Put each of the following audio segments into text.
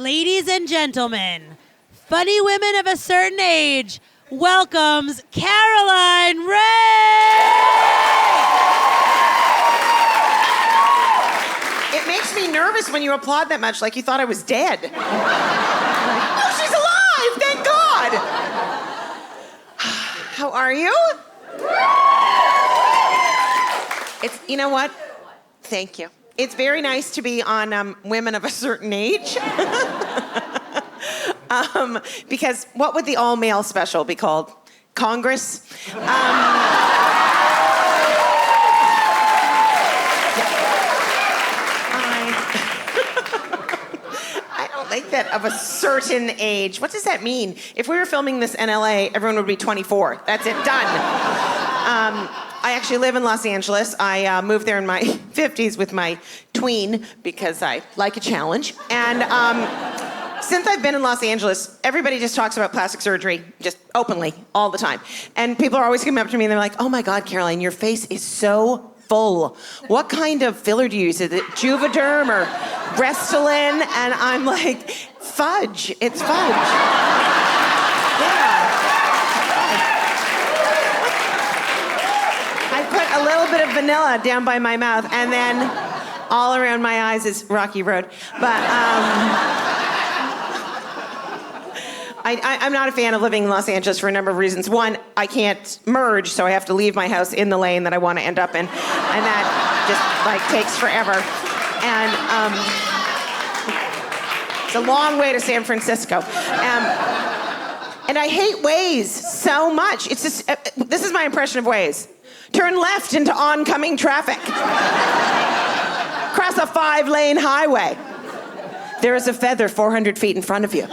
Ladies and gentlemen, funny women of a certain age welcomes Caroline Rhea! It makes me nervous when you applaud that much, like you thought I was dead. Oh, she's alive! Thank God! How are you? You know what? Thank you. It's very nice to be on Women of a Certain Age. Because what would the all-male special be called? Congress? I don't like that, of a certain age. What does that mean? If we were filming this in LA, everyone would be 24. That's it, done. I actually live in Los Angeles. I moved there in my 50s with my tween because I like a challenge. And since I've been in Los Angeles, everybody just talks about plastic surgery, just openly, all the time. And people are always coming up to me and they're like, oh my God, Caroline, your face is so full. What kind of filler do you use? Is it Juvederm or Restylane? And I'm like, fudge. It's fudge. Yeah. I put a little bit of vanilla down by my mouth, and then all around my eyes is Rocky Road. But I'm not a fan of living in Los Angeles for a number of reasons. One, I can't merge, so I have to leave my house in the lane that I want to end up in, and that just takes forever. And it's a long way to San Francisco. And I hate Waze so much. It's just this is my impression of Waze. Turn left into oncoming traffic. Cross a 5-lane highway. There is a feather 400 feet in front of you.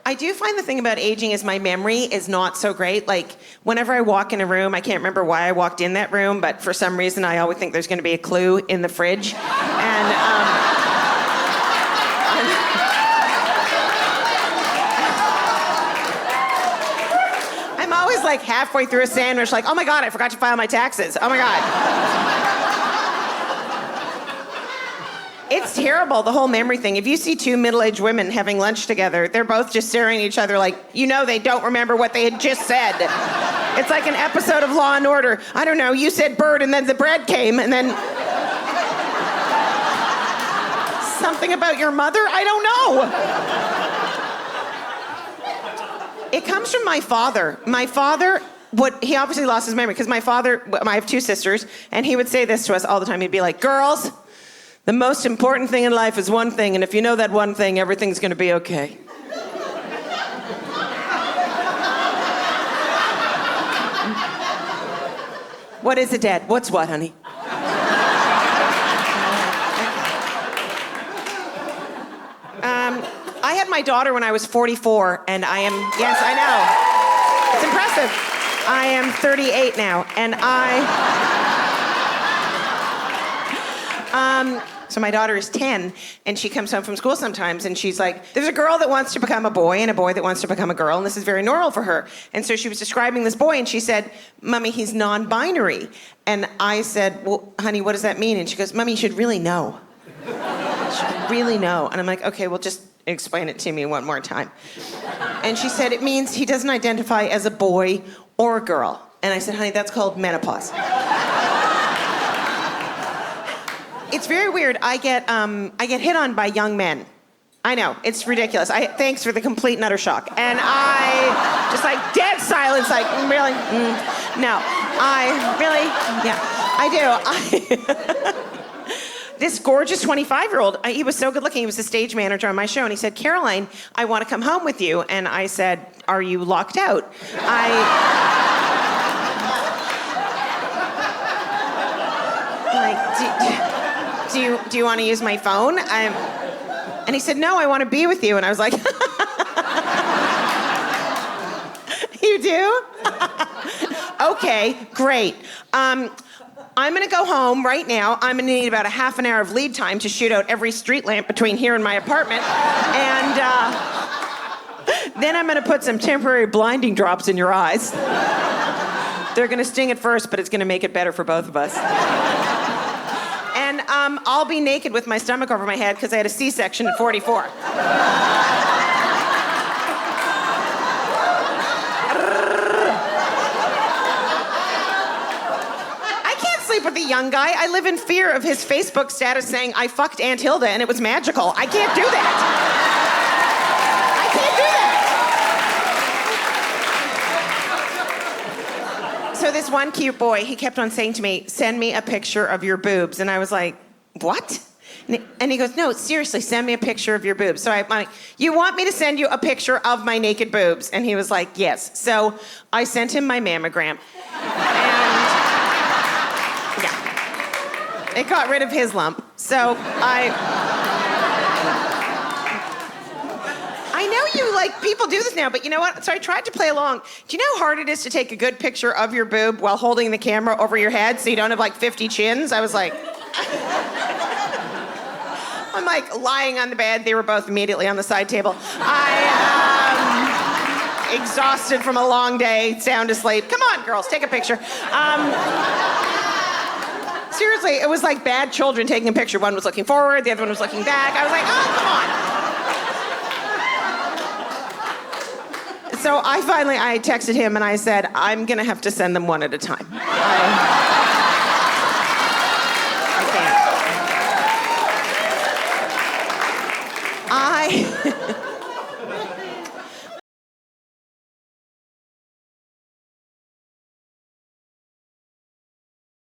I do find the thing about aging is my memory is not so great. Like, whenever I walk in a room, I can't remember why I walked in that room, but for some reason I always think there's going to be a clue in the fridge. And I'm always like halfway through a sandwich, like, oh my God, I forgot to file my taxes. Oh my God. It's terrible, the whole memory thing. If you see two middle-aged women having lunch together, they're both just staring at each other like, you know they don't remember what they had just said. It's like an episode of Law and Order. I don't know, you said bird and then the bread came and then... something about your mother? I don't know. It comes from my father. My father... he obviously lost his memory because my father... I have two sisters, and he would say this to us all the time. He'd be like, girls... the most important thing in life is one thing, and if you know that one thing, everything's gonna be okay. What is it, Dad? What's what, honey? I had my daughter when I was 44, and I am, yes, I know. It's impressive. I am 38 now, and so my daughter is 10, and she comes home from school sometimes, and she's like, there's a girl that wants to become a boy and a boy that wants to become a girl, and this is very normal for her. And so she was describing this boy, and she said, Mommy, he's non-binary. And I said, well, honey, what does that mean? And she goes, Mommy, you should really know. You should really know. And I'm like, okay, well, just explain it to me one more time. And she said, it means he doesn't identify as a boy or a girl. And I said, honey, that's called menopause. It's very weird. I get hit on by young men. I know, it's ridiculous. Thanks for the complete and utter shock. And I just like dead silence, like, really? No, yeah, I do. This gorgeous 25-year-old, he was so good looking, he was the stage manager on my show, and he said, Caroline, I want to come home with you. And I said, are you locked out? Do you want to use my phone? And he said, no, I want to be with you. And I was like, you do? Okay, great. I'm going to go home right now. I'm going to need about a half an hour of lead time to shoot out every street lamp between here and my apartment. And then I'm going to put some temporary blinding drops in your eyes. They're going to sting at first, but it's going to make it better for both of us. And I'll be naked with my stomach over my head because I had a C-section at 44. With a young guy, I live in fear of his Facebook status saying I fucked Aunt Hilda and it was magical. I can't do that. I can't do that. So this one cute boy, he kept on saying to me, "Send me a picture of your boobs." And I was like, "What?" And he goes, "No, seriously, send me a picture of your boobs." So I'm like, "You want me to send you a picture of my naked boobs?" And he was like, "Yes." So I sent him my mammogram. It got rid of his lump. So I know people do this now, but you know what? So I tried to play along. Do you know how hard it is to take a good picture of your boob while holding the camera over your head so you don't have 50 chins? I was like, I'm lying on the bed. They were both immediately on the side table. Exhausted from a long day, sound asleep. Come on, girls, take a picture. Seriously, it was like bad children taking a picture. One was looking forward, the other one was looking back. I was like, oh, come on. So I texted him and I said, I'm gonna have to send them one at a time. I can't.